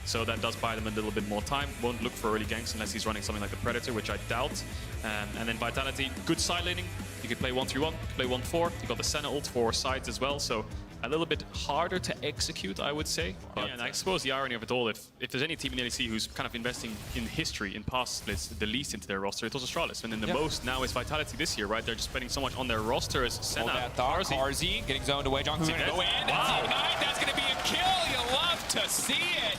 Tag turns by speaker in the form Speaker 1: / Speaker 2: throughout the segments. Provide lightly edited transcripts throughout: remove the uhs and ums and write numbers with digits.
Speaker 1: So that does buy them a little bit more time. Won't look for early ganks unless he's running something like the Predator, which I doubt. And then Vitality, good side laning. You could play 1-3-1, play 1-4. You got the Senna ult for sides as well, so a little bit harder to execute, I would say. But, and I suppose the irony of it all, if there's any team in LEC who's kind of investing in history, in past splits, the least into their roster, it was Astralis. And then the most now is Vitality this year, right? They're just spending so much on their roster as Senna,
Speaker 2: Carzzy getting zoned away. JeongHoon gonna go in.
Speaker 1: Wow.
Speaker 2: That's gonna be a kill. You love to see it.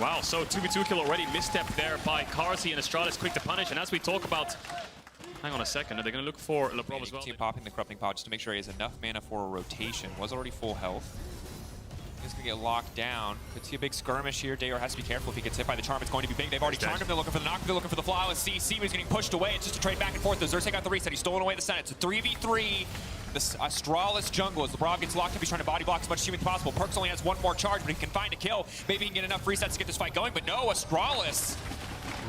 Speaker 1: Wow, so 2v2 kill already. Misstep there by Carzzy, and Astralis quick to punish. And as we talk about, hang on a second, are they going to look for Labrov as well?
Speaker 2: See him popping the corrupting pod just to make sure he has enough mana for a rotation. Was already full health. He's going to get locked down. Could see a big skirmish here. Dajor has to be careful if he gets hit by the charm. It's going to be big. They've already charmed him. They're looking for the knock. They're looking for the flawless CC, but he's getting pushed away. It's just a trade back and forth. The Xerxe got the reset. He's stolen away the Senna. It's a 3v3. This Astralis jungle as Labrov gets locked up. He's trying to body block as much as humanly possible. Perkz only has one more charge, but he can find a kill. Maybe he can get enough resets to get this fight going, but no, Astralis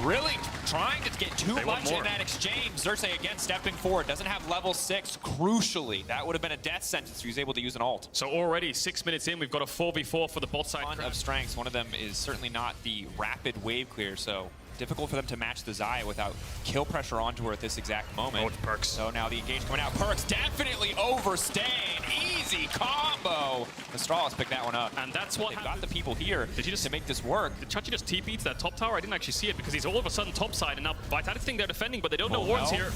Speaker 2: really trying to get too much in that exchange. Xerxe again stepping forward. Doesn't have level 6. Crucially, that would have been a death sentence. He was able to use an ult.
Speaker 1: So already 6 minutes in, we've got a 4v4 for the bot side.
Speaker 2: Ton of strengths. One of them is certainly not the rapid wave clear, so difficult for them to match the Xayah without kill pressure onto her at this exact moment.
Speaker 1: Oh, it's Perkz.
Speaker 2: So now the engage coming out. Perkz definitely overstaying. Easy combo. Astralis picked that one up.
Speaker 1: And that's what
Speaker 2: they've got the people here to make this work.
Speaker 1: Did Chachi just TP to that top tower? I didn't actually see it because he's all of a sudden top side, and now Vitality think they're defending, but they don't know Ornn's here.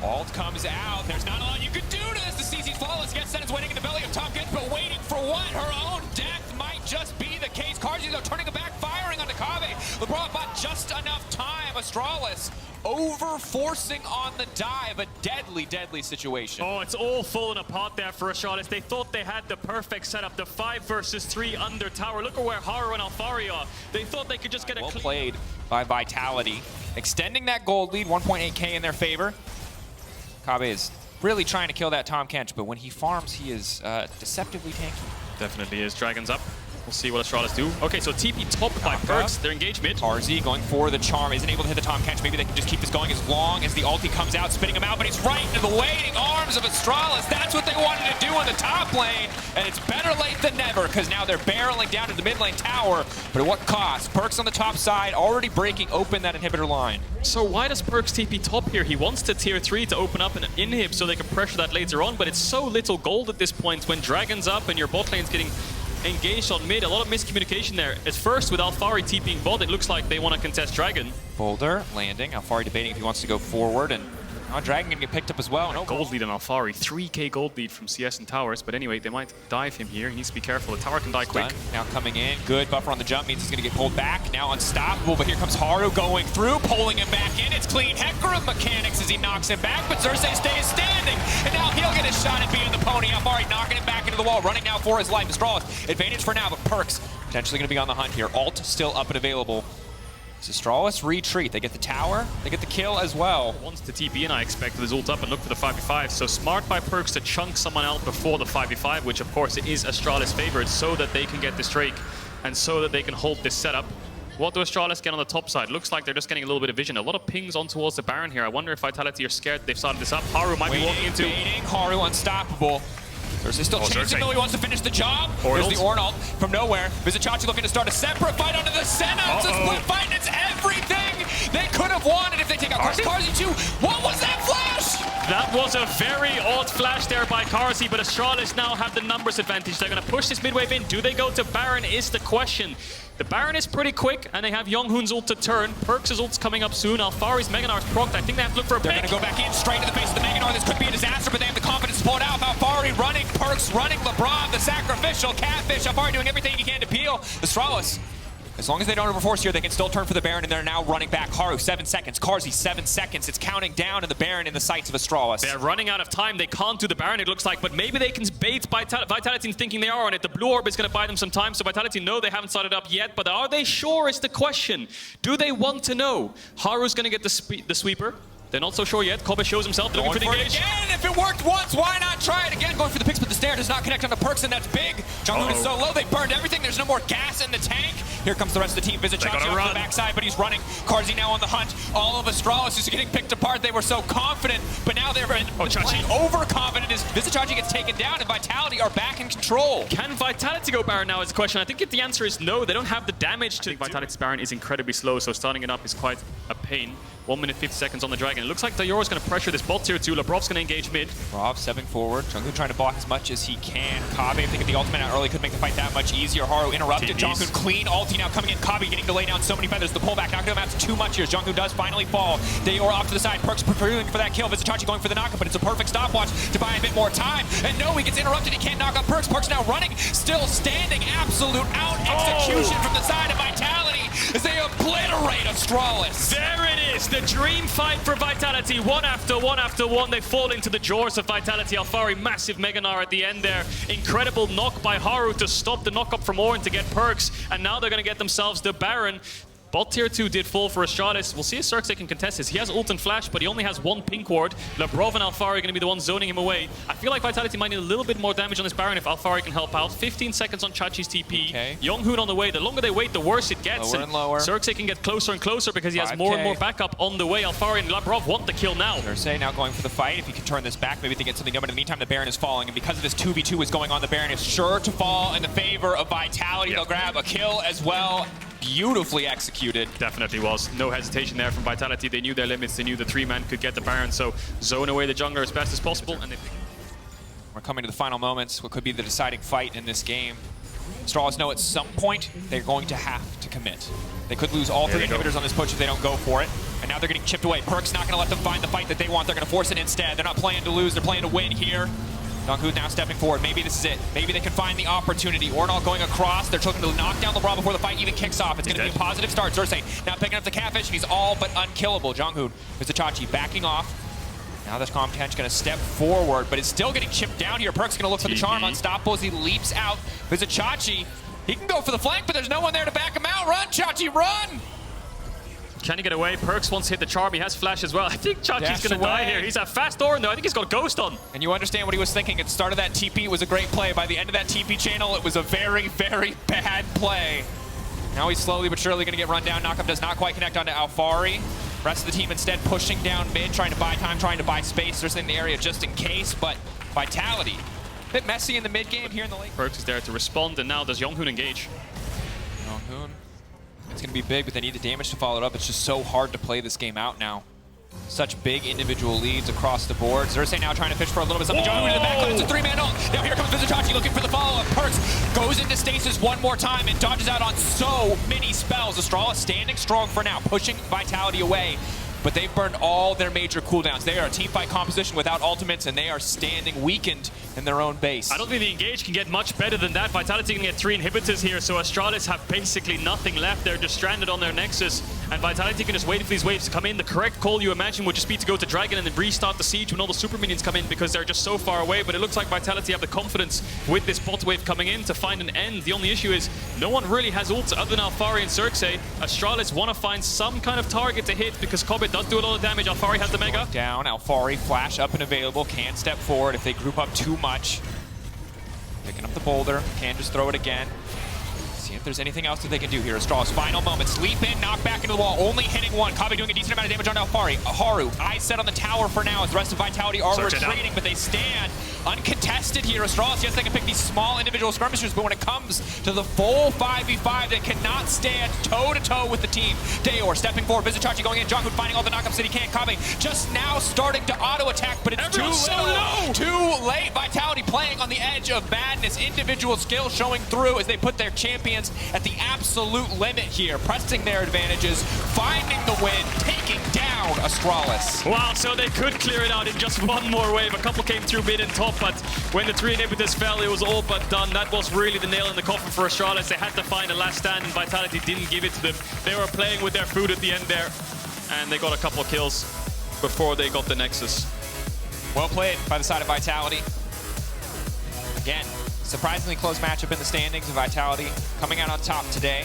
Speaker 2: Ult comes out. There's not a lot you can do to this. The CC's flawless. Gets Senna's waiting in the belly of Tahm Kench, but waiting for what? Her own death might just be the case. Carzzy, though, turning it back, firing onto Kobbe. Labrov bought just enough time. Astralis over-forcing on the dive. A deadly, deadly situation.
Speaker 1: Oh, it's all falling apart there for Astralis. They thought they had the perfect setup. The 5 versus 3 under tower. Look at where Haru and Alphari are. They thought they could just get a
Speaker 2: well
Speaker 1: clean.
Speaker 2: Played by Vitality. Extending that gold lead, 1.8k in their favor. Kobbe is really trying to kill that Tahm Kench, but when he farms, he is deceptively tanky.
Speaker 1: Definitely is. Dragons up. We'll see what Astralis do. Okay, so TP top by Perkz. They're engaged mid.
Speaker 2: Carzzy going for the charm. Isn't able to hit the Tahm Kench. Maybe they can just keep this going as long as the ulti comes out, spitting him out, but he's right into the waiting arms of Astralis. That's what they wanted to do in the top lane, and it's better late than never, because now they're barreling down to the mid lane tower, but at what cost? Perkz on the top side, already breaking open that inhibitor line.
Speaker 1: So why does Perkz TP top here? He wants to tier 3 to open up an inhib so they can pressure that later on, but it's so little gold at this point when Dragon's up and your bot lane's getting engaged on mid. A lot of miscommunication there. At first, with Alphari TPing bot, it looks like they want to contest Dragon.
Speaker 2: Boulder landing. Alphari debating if he wants to go forward, and now Dragon gonna get picked up as well.
Speaker 1: No gold lead on Alphari. 3k gold lead from CS and towers. But anyway, they might dive him here. He needs to be careful. The tower can die quick.
Speaker 2: Now coming in. Good buffer on the jump. Means he's gonna get pulled back. Now unstoppable. But here comes Haru going through, pulling him back in. It's clean Hecarim mechanics as he knocks him back. But Xerxe stays standing. And now he'll get a shot at being the pony. Alphari knocking him back into the wall. Running now for his life. Astralis advantage for now. But Perkz potentially gonna be on the hunt here. Ult still up and available. Astralis retreat. They get the tower, they get the kill as well.
Speaker 1: Wants to TP in, I expect, with his ult up and look for the 5v5. So smart by Perkz to chunk someone out before the 5v5, which of course is Astralis favored, so that they can get this Drake and so that they can hold this setup. What do Astralis get on the top side? Looks like they're just getting a little bit of vision. A lot of pings on towards the Baron here. I wonder if Vitality are scared they've started this up. Haru might be walking into...
Speaker 2: Haru unstoppable. Xerxe still chasing though, he wants to finish the job. There's the Ornn ult from nowhere. Vizicsasci looking to start a separate fight onto the Senna. It's a split fight and it's everything they could have wanted if they take out Carzzy too. What was that flash?
Speaker 1: That was a very odd flash there by Carzzy, but Astralis now have the numbers advantage. They're going to push this mid wave in. Do they go to Baron is the question. The Baron is pretty quick, and they have JeongHoon's ult to turn. Perkz' ult's coming up soon. Alphari's Mega Gnar's procced. I think they have to look for a pick.
Speaker 2: They're going to go back in straight to the face of the Mega Gnar. This could be a disaster, but they have the confidence to pull it out. Alphari running, Perkz running, Labrov, the sacrificial catfish. Alphari doing everything he can to peel. Astralis, as long as they don't overforce here, they can still turn for the Baron, and they're now running back. Haru, 7 seconds. Carzzy, 7 seconds. It's counting down, and the Baron in the sights of Astralis.
Speaker 1: They're running out of time. They can't do the Baron, it looks like, but maybe they can bait Vitality thinking they are on it. The blue orb is going to buy them some time, so Vitality know they haven't started up yet, but are they sure is the question. Do they want to know? Haru's going to get the sweeper. They're not so sure yet. Kobbe shows himself, looking for the engage.
Speaker 2: Again, if it worked once, why not try it again? Going for the picks, but the snare does not connect onto Perkz, and that's big. JeongHoon is so low, they burned everything. There's no more gas in the tank. Here comes the rest of the team. Vizicsasci off the backside, but he's running. Carzzy now on the hunt. All of Astralis is getting picked apart. They were so confident, but now they're playing overconfident as Vizicsasci gets taken down, and Vitality are back in control.
Speaker 1: Can Vitality go Baron now is the question. I think if the answer is no, they don't have the damage to... I think Vitality's Baron is incredibly slow, so starting it up is quite a pain. 1 minute 50 seconds on the Dragon. It looks like Dajor is going to pressure this bot tier 2. Labrov's going to engage mid.
Speaker 2: Labrov stepping forward. JeongHoon trying to block as much as he can. Kobbe, if they get the ultimate out early, could make the fight that much easier. Haru interrupted. JeongHoon clean ulti now coming in. Kobbe getting to lay down so many feathers. The pullback not going to amount to too much here. JeongHoon does finally fall. Dajor off to the side. Perkz preparing for that kill. Vizicsasci going for the knockup, but it's a perfect stopwatch to buy a bit more time. And no, he gets interrupted. He can't knock up Perkz. Perkz now running, still standing. Absolute out execution from the side of Vitality as they obliterate Astralis.
Speaker 1: There it is, the dream fight for Vitality. One after one after one, they fall into the jaws of Vitality. Alphari, massive Mega Gnar at the end there. Incredible knock by Haru to stop the knock up from Ornn to get Perkz. And now they're going to get themselves the Baron. Bot tier 2 did fall for Astralis. We'll see if Xerxe can contest this. He has ult and flash, but he only has 1 pink ward. Labrov and Alphari are going to be the ones zoning him away. I feel like Vitality might need a little bit more damage on this Baron if Alphari can help out. 15 seconds on Chachi's TP.
Speaker 2: Okay.
Speaker 1: JeongHoon on the way. The longer they wait, the worse it gets.
Speaker 2: Lower and lower.
Speaker 1: Xerxe can get closer and closer because he has more and more backup on the way. Alphari and Labrov want the kill now.
Speaker 2: Xerxe now going for the fight. If he can turn this back, maybe they get something done. But in the meantime, the Baron is falling. And because of this 2v2 is going on, the Baron is sure to fall in the favor of Vitality. They'll grab a kill as well. Beautifully executed.
Speaker 1: Definitely was. No hesitation there from Vitality. They knew their limits. They knew the 3-man could get the Baron. So zone away the jungler as best as possible. And
Speaker 2: we're coming to the final moments. What could be the deciding fight in this game. Astralis know at some point they're going to have to commit. They could lose all 3 inhibitors on this push if they don't go for it. And now they're getting chipped away. Perkz not going to let them find the fight that they want. They're going to force it instead. They're not playing to lose. They're playing to win here. JeongHoon now stepping forward. Maybe this is it. Maybe they can find the opportunity. Ornn going across. They're looking to knock down Labrov before the fight even kicks off. It's going to be a positive start. Xerxe now picking up the catfish, and he's all but unkillable. JeongHoon, Vizicsasci backing off. Now this Tahm Kench going to step forward, but it's still getting chipped down here. Perkz going to look for the charm. Unstoppable as he leaps out. Vizicsasci, he can go for the flank, but there's no one there to back him out. Run, Chachi, run!
Speaker 1: Can he get away? Perkz wants to hit the charm. He has flash as well. I think Chachi's going to die here. He's a fast Ornn though. I think he's got Ghost on.
Speaker 2: And you understand what he was thinking. At the start of that TP, it was a great play. By the end of that TP channel, it was a very, very bad play. Now he's slowly but surely going to get run down. Knockup does not quite connect onto Alphari. Rest of the team instead pushing down mid, trying to buy time, trying to buy space. They're in the area just in case, but Vitality. A bit messy in the mid game here in the late.
Speaker 1: Perkz is there to respond, and now does JeongHoon engage.
Speaker 2: JeongHoon. It's going to be big, but they need the damage to follow it up. It's just so hard to play this game out now. Such big individual leads across the board. Xerxe now trying to fish for a little bit something. JeongHoon in the back, it's a 3-man ult. Now here comes Vizicsasci looking for the follow-up. Perkz goes into stasis one more time and dodges out on so many spells. Astralis standing strong for now, pushing Vitality away. But they've burned all their major cooldowns. They are a team fight composition without ultimates, and they are standing weakened in their own base.
Speaker 1: I don't think the engage can get much better than that. Vitality can get 3 inhibitors here, so Astralis have basically nothing left. They're just stranded on their Nexus, and Vitality can just wait for these waves to come in. The correct call, you imagine, would just be to go to Dragon and then restart the siege when all the super minions come in because they're just so far away. But it looks like Vitality have the confidence with this bot wave coming in to find an end. The only issue is no one really has ults other than Alphari and Xerxe. Astralis want to find some kind of target to hit because Kobbe does do a lot of damage. Alphari has the Mega.
Speaker 2: Down, Alphari, flash up and available, can step forward if they group up too much. Picking up the boulder, can just throw it again. See if there's anything else that they can do here. Astralis, final moments. Leap in, knock back into the wall, only hitting one. Kobbe doing a decent amount of damage on Alphari. Haru, eyes set on the tower for now as the rest of Vitality are retreating, but they stand uncontested here. Astralis, yes, they can pick these small individual skirmishers, but when it comes to the full 5v5, they cannot stand toe-to-toe with the team. Dajor stepping forward, Vizicsasci going in, JeongHoon finding all the knockups that he can. Kobbe just now starting to auto-attack, but it's too late. Vitality playing on the edge of madness. Individual skill showing through as they put their champions at the absolute limit here, pressing their advantages, finding the win, taking down Astralis.
Speaker 1: Wow, so they could clear it out in just one more wave. A couple came through mid and top, but when the 3 inhibitors fell, it was all but done. That was really the nail in the coffin for Astralis. They had to find a last stand, and Vitality didn't give it to them. They were playing with their food at the end there, and they got a couple of kills before they got the Nexus.
Speaker 2: Well played by the side of Vitality. Again, surprisingly close matchup in the standings of Vitality coming out on top today.